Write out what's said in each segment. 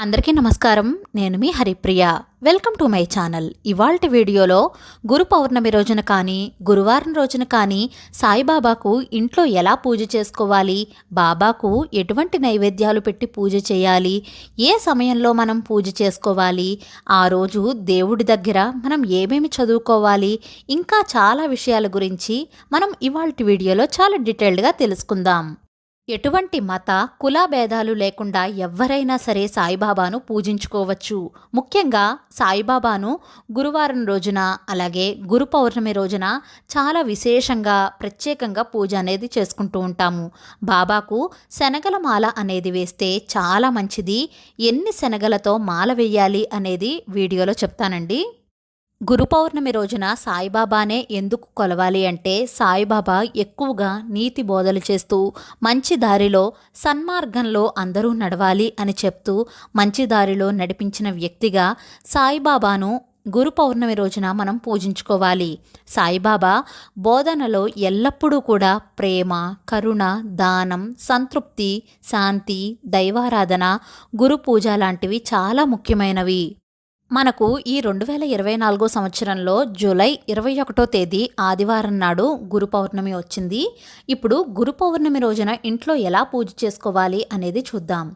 అందరికీ నమస్కారం. నేను మీ Haripriya. Welcome to my channel. ఇవాల్టి వీడియోలో గురు పౌర్ణమి రోజున కానీ గురువారం రోజున కానీ సాయిబాబాకు ఇంట్లో ఎలా పూజ చేసుకోవాలి, బాబాకు ఎటువంటి నైవేద్యాలు పెట్టి పూజ చేయాలి, ఏ సమయంలో మనం పూజ చేసుకోవాలి, ఆ రోజు దేవుడి దగ్గర మనం ఏమేమి చదువుకోవాలి, ఇంకా చాలా విషయాల గురించి మనం ఇవాల్టి వీడియోలో చాలా డీటెయిల్డ్గా తెలుసుకుందాం. ఎటువంటి మత కుల భేదాలు లేకుండా ఎవ్వరైనా సరే సాయిబాబాను పూజించుకోవచ్చు. ముఖ్యంగా సాయిబాబాను గురువారం రోజున అలాగే గురు పౌర్ణమి రోజున చాలా విశేషంగా ప్రత్యేకంగా పూజ అనేది చేసుకుంటూ ఉంటాము. బాబాకు శనగల మాల అనేది వేస్తే చాలా మంచిది. ఎన్ని శనగలతో మాల వేయాలి అనేది వీడియోలో చెప్తానండి. గురు పౌర్ణమి రోజున సాయిబాబానే ఎందుకు కొలవాలి అంటే, సాయిబాబా ఎక్కువగా నీతి బోధలు చేస్తూ మంచి దారిలో సన్మార్గంలో అందరూ నడవాలి అని చెప్తూ మంచి దారిలో నడిపించిన వ్యక్తిగా సాయిబాబాను గురు పౌర్ణమి రోజున మనం పూజించుకోవాలి. సాయిబాబా బోధనలో ఎల్లప్పుడూ కూడా ప్రేమ, కరుణ, దానం, సంతృప్తి, శాంతి, దైవారాధన, గురు పూజ లాంటివి చాలా ముఖ్యమైనవి. మనకు ఈ 2024 సంవత్సరంలో జూలై 21వ తేదీ ఆదివారం నాడు గురు పౌర్ణమి వచ్చింది. ఇప్పుడు గురు పౌర్ణమి రోజున ఇంట్లో ఎలా పూజ చేసుకోవాలి అనేది చూద్దాం.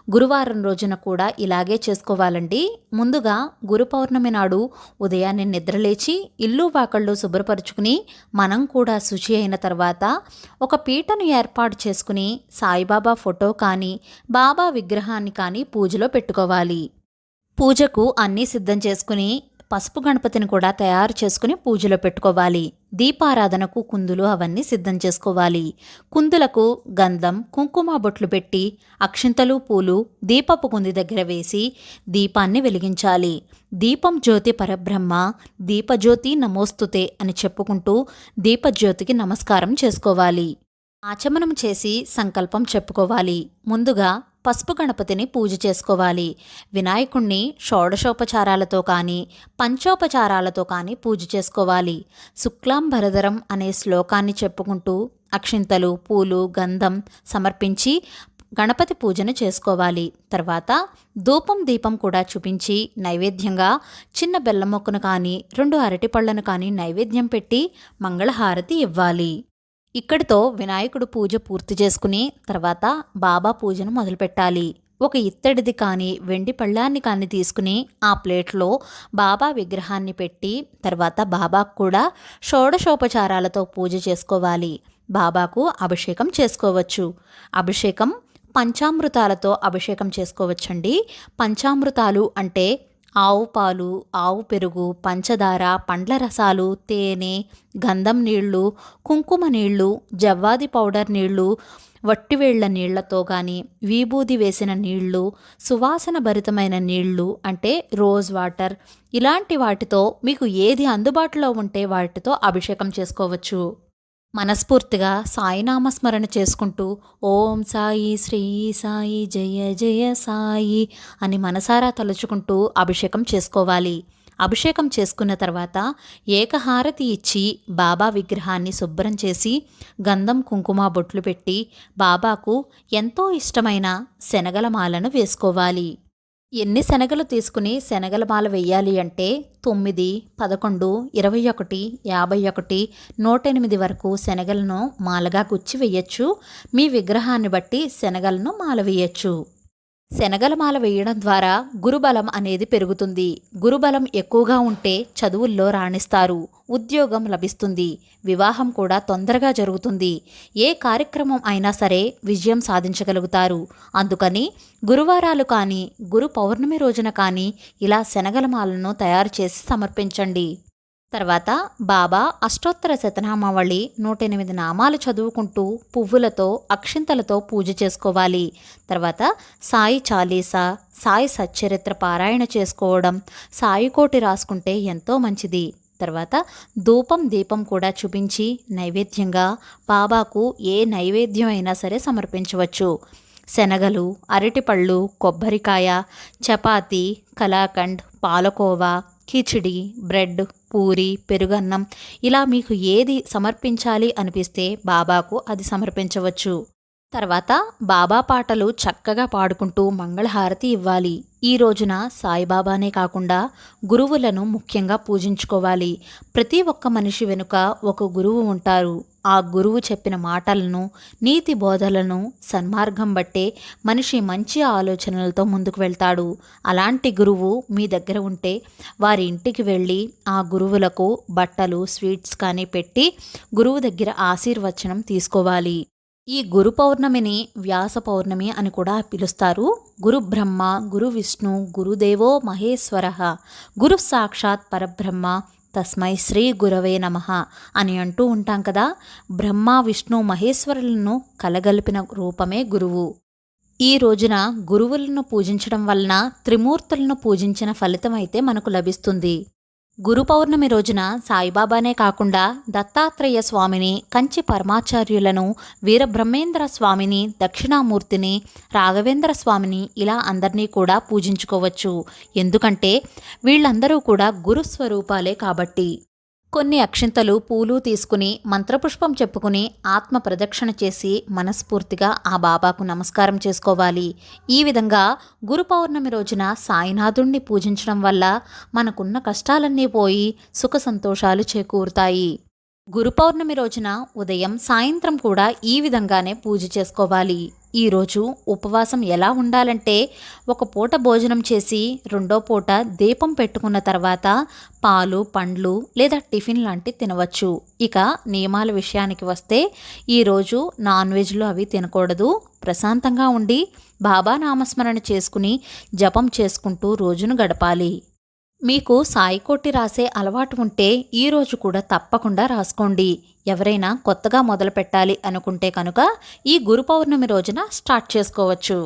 గురువారం రోజున కూడా ఇలాగే చేసుకోవాలండి. ముందుగా గురు పౌర్ణమి నాడు ఉదయాన్నే నిద్రలేచి ఇల్లు వాకళ్ళు శుభ్రపరుచుకుని మనం కూడా శుచి అయిన తర్వాత ఒక పీటను ఏర్పాటు చేసుకుని సాయిబాబా ఫోటో కానీ బాబా విగ్రహాన్ని కానీ పూజలో పెట్టుకోవాలి. పూజకు అన్నీ సిద్ధం చేసుకుని పసుపు గణపతిని కూడా తయారు చేసుకుని పూజలో పెట్టుకోవాలి. దీపారాధనకు కుందులు అవన్నీ సిద్ధం చేసుకోవాలి. కుందులకు గంధం, కుంకుమ బొట్లు పెట్టి అక్షింతలు, పూలు దీపపు కుంది దగ్గర వేసి దీపాన్ని వెలిగించాలి. దీపం జ్యోతి పరబ్రహ్మ, దీపజ్యోతి నమోస్తుతే అని చెప్పుకుంటూ దీపజ్యోతికి నమస్కారం చేసుకోవాలి. ఆచమనం చేసి సంకల్పం చెప్పుకోవాలి. ముందుగా పసుపు గణపతిని పూజ చేసుకోవాలి. వినాయకుణ్ణి షోడశోపచారాలతో కానీ పంచోపచారాలతో కానీ పూజ చేసుకోవాలి. శుక్లాంబరధరం అనే శ్లోకాన్ని చెప్పుకుంటూ అక్షింతలు, పూలు, గంధం సమర్పించి గణపతి పూజను చేసుకోవాలి. తర్వాత ధూపం దీపం కూడా చూపించి నైవేద్యంగా చిన్న బెల్లం మొక్కను కానీ 2 అరటిపళ్లను కానీ నైవేద్యం పెట్టి మంగళహారతి ఇవ్వాలి. ఇక్కడితో వినాయకుడు పూజ పూర్తి చేసుకుని తర్వాత బాబా పూజను మొదలుపెట్టాలి. ఒక ఇత్తడిది కానీ వెండి పళ్ళాన్ని కానీ తీసుకుని ఆ ప్లేట్లో బాబా విగ్రహాన్ని పెట్టి తర్వాత బాబాకు కూడా షోడశోపచారాలతో పూజ చేసుకోవాలి. బాబాకు అభిషేకం చేసుకోవచ్చు. అభిషేకం పంచామృతాలతో అభిషేకం చేసుకోవచ్చండి. పంచామృతాలు అంటే ఆవు పాలు, ఆవు పెరుగు, పంచదార, పండ్ల రసాలు, తేనె, గంధం నీళ్లు, కుంకుమ నీళ్లు, జవ్వాది పౌడర్ నీళ్లు, వట్టివేళ్ల నీళ్లతో కానీ విభూది వేసిన నీళ్లు, సువాసన భరితమైన నీళ్లు అంటే రోజ్ వాటర్, ఇలాంటి వాటితో మీకు ఏది అందుబాటులో ఉంటే వాటితో అభిషేకం చేసుకోవచ్చు. మనస్ఫూర్తిగా సాయినామస్మరణ చేసుకుంటూ ఓం సాయి, శ్రీ సాయి, జయ జయ సాయి అని మనసారా తలుచుకుంటూ అభిషేకం చేసుకోవాలి. అభిషేకం చేసుకున్న తర్వాత ఏకహారతి ఇచ్చి బాబా విగ్రహాన్ని శుభ్రం చేసి గంధం కుంకుమ బొట్లు పెట్టి బాబాకు ఎంతో ఇష్టమైన శనగల మాలను వేసుకోవాలి. ఎన్ని శనగలు తీసుకుని శనగల మాల వెయ్యాలి అంటే 9, 11, 21, 51, 108 వరకు శనగలను మాలగా గుచ్చి వెయ్యొచ్చు. మీ విగ్రహాన్ని బట్టి శనగలను మాల వేయచ్చు. శనగల మాల వేయడం ద్వారా గురుబలం అనేది పెరుగుతుంది. గురుబలం ఎక్కువగా ఉంటే చదువుల్లో రాణిస్తారు, ఉద్యోగం లభిస్తుంది, వివాహం కూడా తొందరగా జరుగుతుంది, ఏ కార్యక్రమం అయినా సరే విజయం సాధించగలుగుతారు. అందుకని గురువారాలు కానీ గురు పౌర్ణమి రోజున కానీ ఇలా శనగల మాలను తయారు చేసి సమర్పించండి. తర్వాత బాబా అష్టోత్తర శతనామావళి 108 నామాలు చదువుకుంటూ పువ్వులతో అక్షింతలతో పూజ చేసుకోవాలి. తర్వాత సాయి చాలీసా, సాయి సచ్చరిత్ర పారాయణ చేసుకోవడం, సాయి కోటి రాసుకుంటే ఎంతో మంచిది. తర్వాత ధూపం దీపం కూడా చూపించి నైవేద్యంగా బాబాకు ఏ నైవేద్యం అయినా సరే సమర్పించవచ్చు. శనగలు, అరటిపళ్ళు, కొబ్బరికాయ, చపాతీ, కలాకండ్, పాలకోవా, కిచిడి, బ్రెడ్, పూరి, పెరుగన్నం ఇలా మీకు ఏది సమర్పించాలి అనిపిస్తే బాబాకు అది సమర్పించవచ్చు. తర్వాత బాబా పాటలు చక్కగా పాడుకుంటూ మంగళహారతి ఇవ్వాలి. ఈ రోజున సాయిబాబానే కాకుండా గురువులను ముఖ్యంగా పూజించుకోవాలి. ప్రతి ఒక్క మనిషి వెనుక ఒక గురువు ఉంటారు. ఆ గురువు చెప్పిన మాటలను, నీతి బోధలను, సన్మార్గం బట్టే మనిషి మంచి ఆలోచనలతో ముందుకు వెళ్తాడు. అలాంటి గురువు మీ దగ్గర ఉంటే వారి ఇంటికి వెళ్ళి ఆ గురువులకు బట్టలు, స్వీట్స్ కానీ పెట్టి గురువు దగ్గర ఆశీర్వచనం తీసుకోవాలి. ఈ గురు పౌర్ణమిని వ్యాస పౌర్ణమి అని కూడా పిలుస్తారు. గురు బ్రహ్మ, గురు విష్ణు, గురుదేవో మహేశ్వరః, గురు సాక్షాత్ పరబ్రహ్మ, తస్మై శ్రీ గురవే నమః అని అంటూ ఉంటాం కదా. బ్రహ్మ, విష్ణు, మహేశ్వరులను కలగలిపిన రూపమే గురువు. ఈ రోజున గురువులను పూజించడం వలన త్రిమూర్తులను పూజించిన ఫలితం అయితే మనకు లభిస్తుంది. గురు పౌర్ణమి రోజున సాయిబాబానే కాకుండా దత్తాత్రేయ స్వామిని, కంచి పరమాచార్యులను, వీరబ్రహ్మేంద్ర స్వామిని, దక్షిణామూర్తిని, రాఘవేంద్ర స్వామిని ఇలా అందరినీ కూడా పూజించుకోవచ్చు. ఎందుకంటే వీళ్ళందరూ కూడా గురుస్వరూపాలే కాబట్టి. కొన్ని అక్షింతలు, పూలు తీసుకుని మంత్రపుష్పం చెప్పుకుని ఆత్మ ప్రదక్షిణ చేసి మనస్ఫూర్తిగా ఆ బాబాకు నమస్కారం చేసుకోవాలి. ఈ విధంగా గురు పౌర్ణమి రోజున సాయినాథుణ్ణి పూజించడం వల్ల మనకున్న కష్టాలన్నీ పోయి సుఖ సంతోషాలు చేకూరుతాయి. గురు పౌర్ణమి రోజున ఉదయం, సాయంత్రం కూడా ఈ విధంగానే పూజ చేసుకోవాలి. ఈరోజు ఉపవాసం ఎలా ఉండాలంటే ఒక పూట భోజనం చేసి రెండో పూట దీపం పెట్టుకున్న తర్వాత పాలు, పండ్లు లేదా టిఫిన్ లాంటి తినవచ్చు. ఇక నియమాల విషయానికి వస్తే ఈరోజు నాన్ వెజ్లు అవి తినకూడదు. ప్రశాంతంగా ఉండి బాబా నామస్మరణ చేసుకుని జపం చేసుకుంటూ రోజును గడపాలి. మీకు సాయికోటి రాసే అలవాటు ఉంటే ఈరోజు కూడా తప్పకుండా రాసుకోండి. ఎవరైనా కొత్తగా మొదలు పెట్టాలి అనుకుంటే కనుక ఈ గురు పౌర్ణమి రోజున స్టార్ట్ చేసుకోవచ్చు.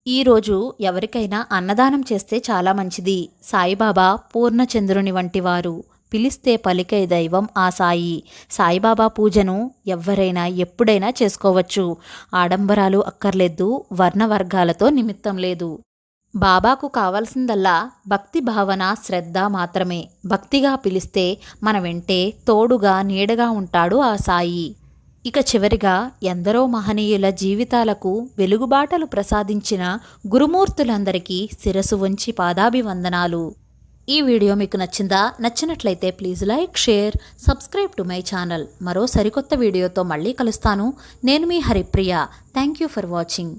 ఈరోజు ఎవరికైనా అన్నదానం చేస్తే చాలా మంచిది. సాయిబాబా పూర్ణచంద్రుని వంటి వారు. పిలిస్తే పలికే దైవం ఆ సాయి. సాయిబాబా పూజను ఎవరైనా ఎప్పుడైనా చేసుకోవచ్చు. ఆడంబరాలు అక్కర్లేదు, వర్ణవర్గాలతో నిమిత్తం లేదు. బాబాకు కావాల్సిందల్లా భక్తి భావన, శ్రద్ధ మాత్రమే. భక్తిగా పిలిస్తే మన వెంటే తోడుగా నీడగా ఉంటాడు ఆ సాయి. ఇక చివరిగా ఎందరో మహనీయుల జీవితాలకు వెలుగుబాటలు ప్రసాదించిన గురుమూర్తులందరికీ శిరసు వంచి పాదాభివందనాలు. ఈ వీడియో మీకు నచ్చిందా? నచ్చినట్లయితే please like, share, subscribe to my channel. మరో సరికొత్త వీడియోతో మళ్ళీ కలుస్తాను. నేను మీ Haripriya. Thank you for watching.